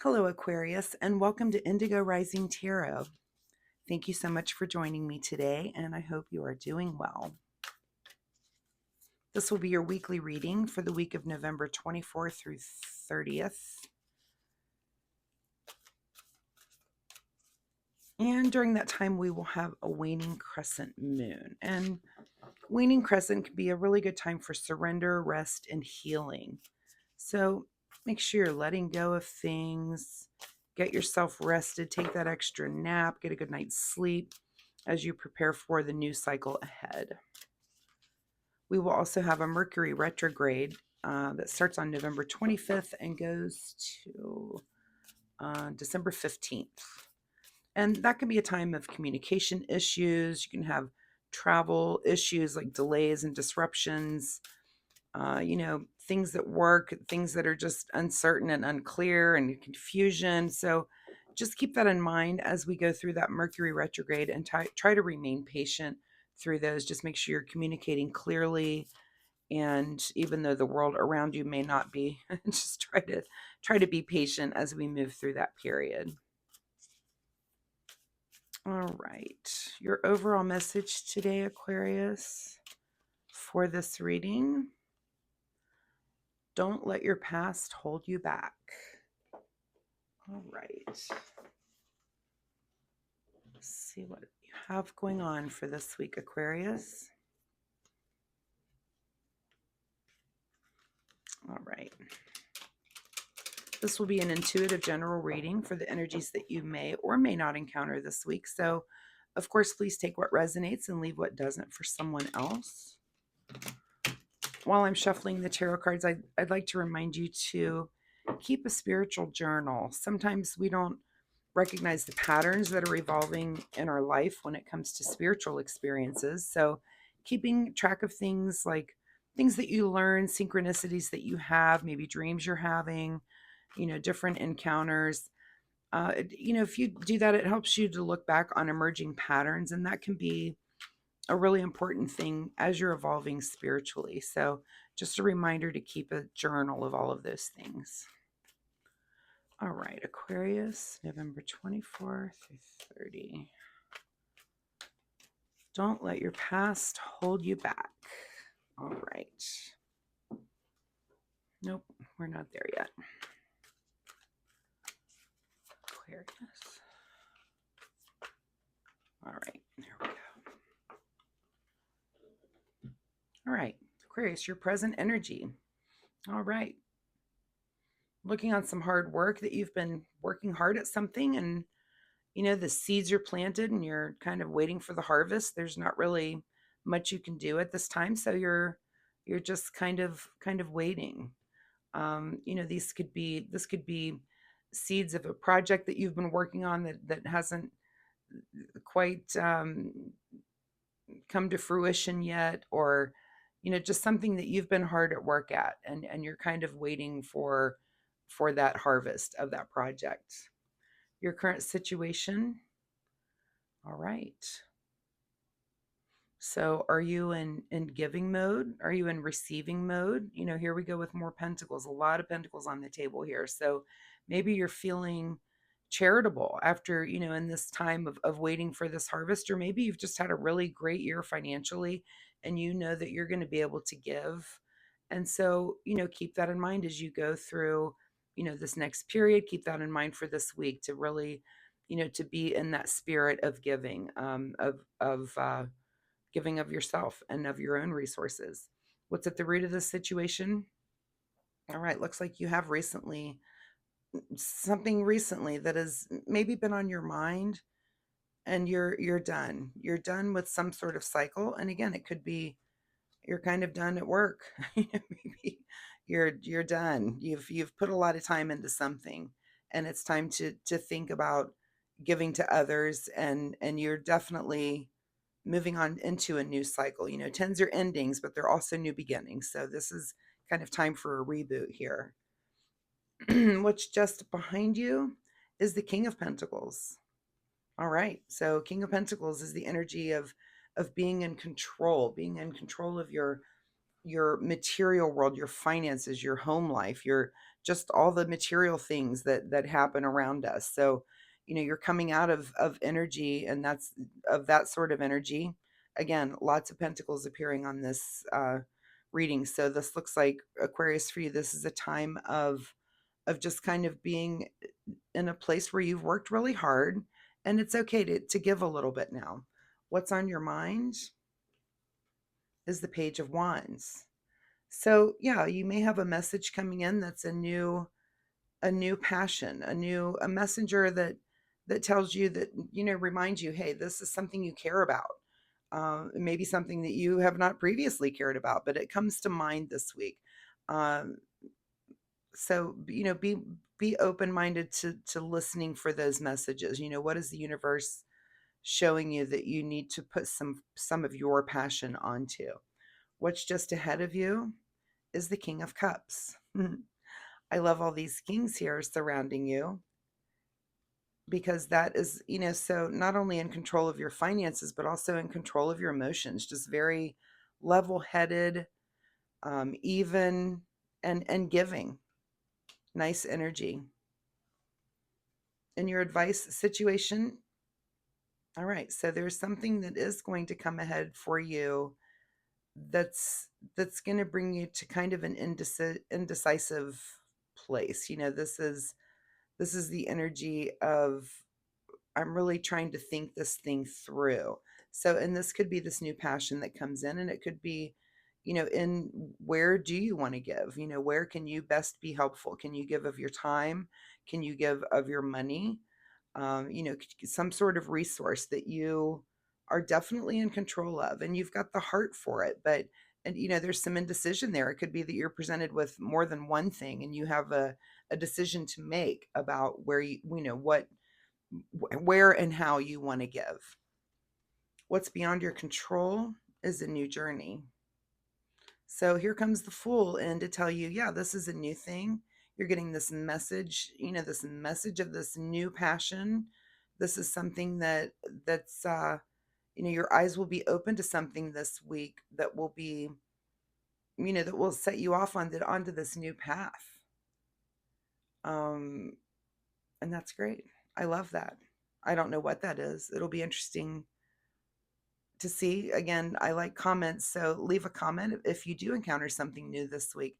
Hello, Aquarius, and welcome to Indigo Rising Tarot. Thank you so much for joining me today, and I hope you are doing well. This will be your weekly reading for the week of November 24th through 30th. And during that time, we will have a waning crescent moon. And waning crescent can be a really good time for surrender, rest, and healing. So make sure you're letting go of things. Get yourself rested. Take that extra nap. Get a good night's sleep as you prepare for the new cycle ahead. We will also have a Mercury retrograde that starts on November 25th and goes to December 15th. And that can be a time of communication issues. You can have travel issues like delays and disruptions, things that work, things that are just uncertain and unclear and confusion. So just keep that in mind as we go through that Mercury retrograde and try to remain patient through those. Just make sure you're communicating clearly. And even though the world around you may not be, just try to be patient as we move through that period. All right, your overall message today, Aquarius, for this reading: don't let your past hold you back. All right, let's see what you have going on for this week, Aquarius. All right. This will be an intuitive general reading for the energies that you may or may not encounter this week. So, of course, please take what resonates and leave what doesn't for someone else. While I'm shuffling the tarot cards, I'd like to remind you to keep a spiritual journal. Sometimes we don't recognize the patterns that are evolving in our life when it comes to spiritual experiences. So, keeping track of things like things that you learn, synchronicities that you have, maybe dreams you're having, different encounters. If you do that, it helps you to look back on emerging patterns, and that can be a really important thing as you're evolving spiritually. So just a reminder to keep a journal of all of those things. All right, Aquarius, November 24th through 30. Don't let your past hold you back. All right. Nope, we're not there yet. Aquarius. All right, there we go. All right, Aquarius, your present energy. All right. Looking on some hard work that you've been working hard at something, and the seeds are planted and you're kind of waiting for the harvest. There's not really much you can do at this time, so you're just kind of waiting. This could be seeds of a project that you've been working on that hasn't quite come to fruition yet, or just something that you've been hard at work at, and you're kind of waiting for that harvest of that project. Your current situation. All right. So are you in giving mode? Are you in receiving mode? Here we go with more pentacles, a lot of pentacles on the table here. So maybe you're feeling charitable after, in this time of waiting for this harvest, or maybe you've just had a really great year financially and you know that you're going to be able to give. And so, keep that in mind as you go through, this next period. Keep that in mind for this week to really, to be in that spirit of giving, giving of yourself and of your own resources. What's at the root of this situation? All right, looks like you have something recently that has maybe been on your mind, and you're done. You're done with some sort of cycle. And again, it could be you're kind of done at work. Maybe you're done. You've put a lot of time into something, and it's time to think about giving to others, and you're definitely moving on into a new cycle. Tens are endings, but they're also new beginnings. So this is kind of time for a reboot here. What's just behind you is the King of Pentacles. All right. So King of Pentacles is the energy of being in control of your your material world, your finances, your home life, your just all the material things that happen around us. So, you're coming out of energy, and that's of that sort of energy. Again, lots of pentacles appearing on this reading. So this looks like, Aquarius, for you, this is a time of just kind of being in a place where you've worked really hard, and it's okay to give a little bit now. What's on your mind is the Page of Wands. So, yeah, you may have a message coming in that's a new passion, a messenger that tells you that, reminds you, hey, this is something you care about. Maybe something that you have not previously cared about, but it comes to mind this week. Um, so, be open-minded to listening for those messages. What is the universe showing you that you need to put some of your passion onto? What's just ahead of you is the King of Cups. I love all these kings here surrounding you, because that is, so not only in control of your finances, but also in control of your emotions, just very level headed, even, and giving. Nice energy. In your advice situation, all right, so there's something that is going to come ahead for you that's going to bring you to kind of an indecisive place. This is the energy of, I'm really trying to think this thing through. So, and this could be this new passion that comes in, and it could be, in where do you want to give? Where can you best be helpful? Can you give of your time? Can you give of your money? Some sort of resource that you are definitely in control of, and you've got the heart for it. But, and there's some indecision there. It could be that you're presented with more than one thing, and you have a decision to make about where where and how you want to give. What's beyond your control is a new journey. So here comes the Fool in to tell you, yeah, this is a new thing. You're getting this message, this message of this new passion. This is something that's your eyes will be open to something this week that will be, that will set you off onto this new path. Um, and that's great. I love that. I don't know what that is. It'll be interesting to see. Again, I like comments, so leave a comment if you do encounter something new this week.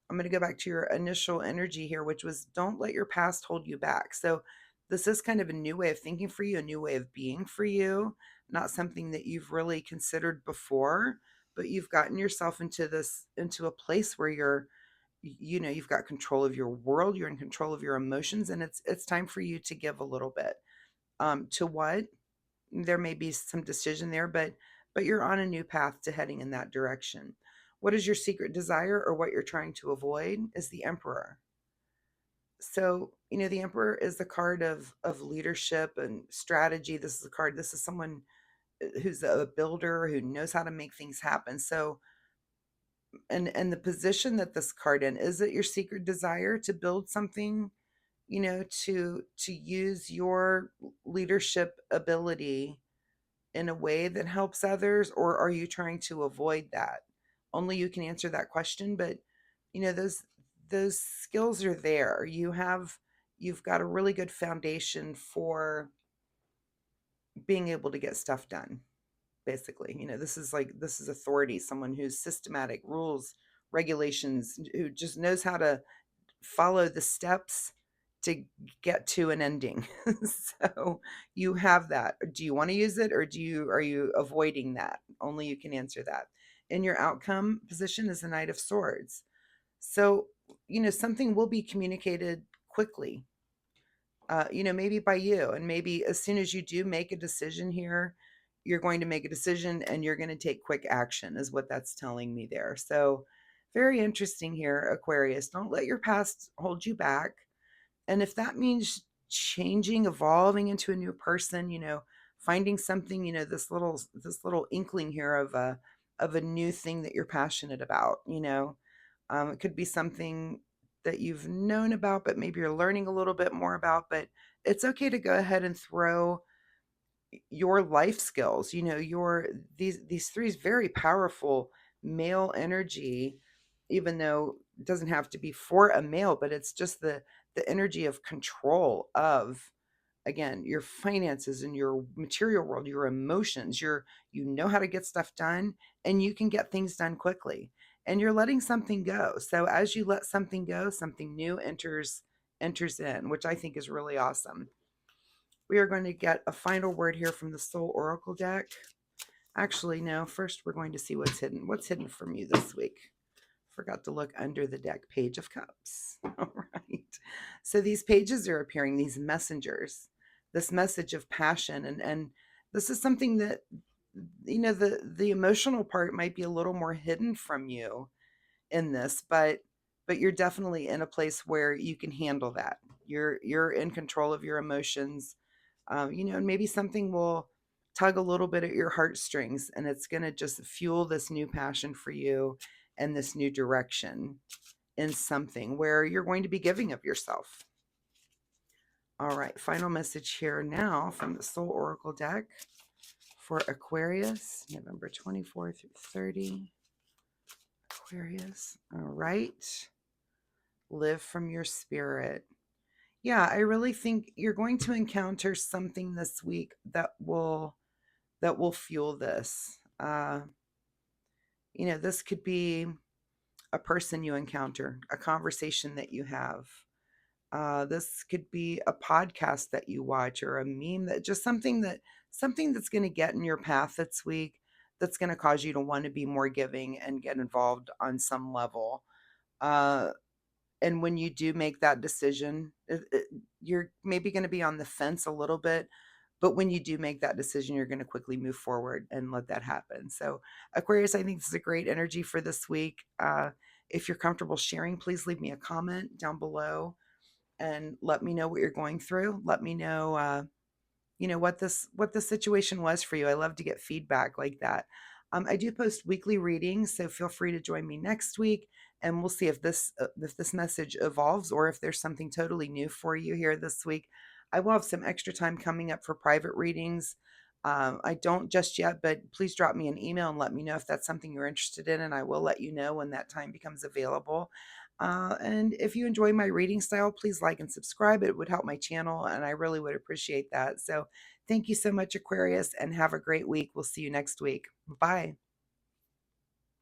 I'm going to go back to your initial energy here, which was, don't let your past hold you back. So this is kind of a new way of thinking for you, a new way of being for you, not something that you've really considered before, but you've gotten yourself into a place where you've got control of your world, you're in control of your emotions, and it's time for you to give a little bit. To what? There may be some decision there, but you're on a new path to heading in that direction. What is your secret desire, or what you're trying to avoid, is the Emperor. So, the Emperor is the card of leadership and strategy. This is someone who's a builder, who knows how to make things happen. So, and the position that this card in, is it your secret desire to build something, to use your leadership ability in a way that helps others, or are you trying to avoid that? Only you can answer that question. But those skills are there. You've got a really good foundation for being able to get stuff done. Basically, this is authority, someone who's systematic, rules, regulations, who just knows how to follow the steps to get to an ending. So you have that. Do you want to use it, or are you avoiding that? Only you can answer that. In your outcome position is the Knight of Swords. So, something will be communicated quickly, maybe by you. And maybe as soon as you do make a decision here, you're going to make a decision and you're going to take quick action, is what that's telling me there. So, very interesting here, Aquarius. Don't let your past hold you back. And if that means changing, evolving into a new person, finding something, this little inkling here of a new thing that you're passionate about, it could be something that you've known about, but maybe you're learning a little bit more about. But it's okay to go ahead and throw your life skills, your these three very powerful male energy, even though it doesn't have to be for a male, but it's just the energy of control of, again, your finances and your material world, your emotions, you know how to get stuff done, and you can get things done quickly, and you're letting something go. So as you let something go, something new enters in, which I think is really awesome. We are going to get a final word here from the Soul Oracle deck. Actually, no, first we're going to see what's hidden from you this week. Forgot to look under the deck. Page of Cups. All right. So these pages are appearing, these messengers, this message of passion. And this is something that, the emotional part might be a little more hidden from you in this, but you're definitely in a place where you can handle that. You're in control of your emotions. And maybe something will tug a little bit at your heartstrings, and it's going to just fuel this new passion for you and this new direction in something where you're going to be giving of yourself. All right, final message here now from the Soul Oracle deck for Aquarius, November 24 through 30. Aquarius. All right. Live from your spirit. Yeah, I really think you're going to encounter something this week that will fuel this. This could be a person you encounter, a conversation that you have. This could be a podcast that you watch, or a meme, that just something that's going to get in your path this week, that's going to cause you to want to be more giving and get involved on some level. Uh, and when you do make that decision, you're maybe going to be on the fence a little bit, but when you do make that decision, you're going to quickly move forward and let that happen. So Aquarius, I think this is a great energy for this week. If you're comfortable sharing, please leave me a comment down below and let me know what you're going through. Let me know, what the situation was for you. I love to get feedback like that. I do post weekly readings, so feel free to join me next week, and we'll see if this message evolves, or if there's something totally new for you here this week. I will have some extra time coming up for private readings. I don't just yet, but please drop me an email and let me know if that's something you're interested in, and I will let you know when that time becomes available. And if you enjoy my reading style, please like and subscribe. It would help my channel, and I really would appreciate that. So thank you so much, Aquarius, and have a great week. We'll see you next week. Bye.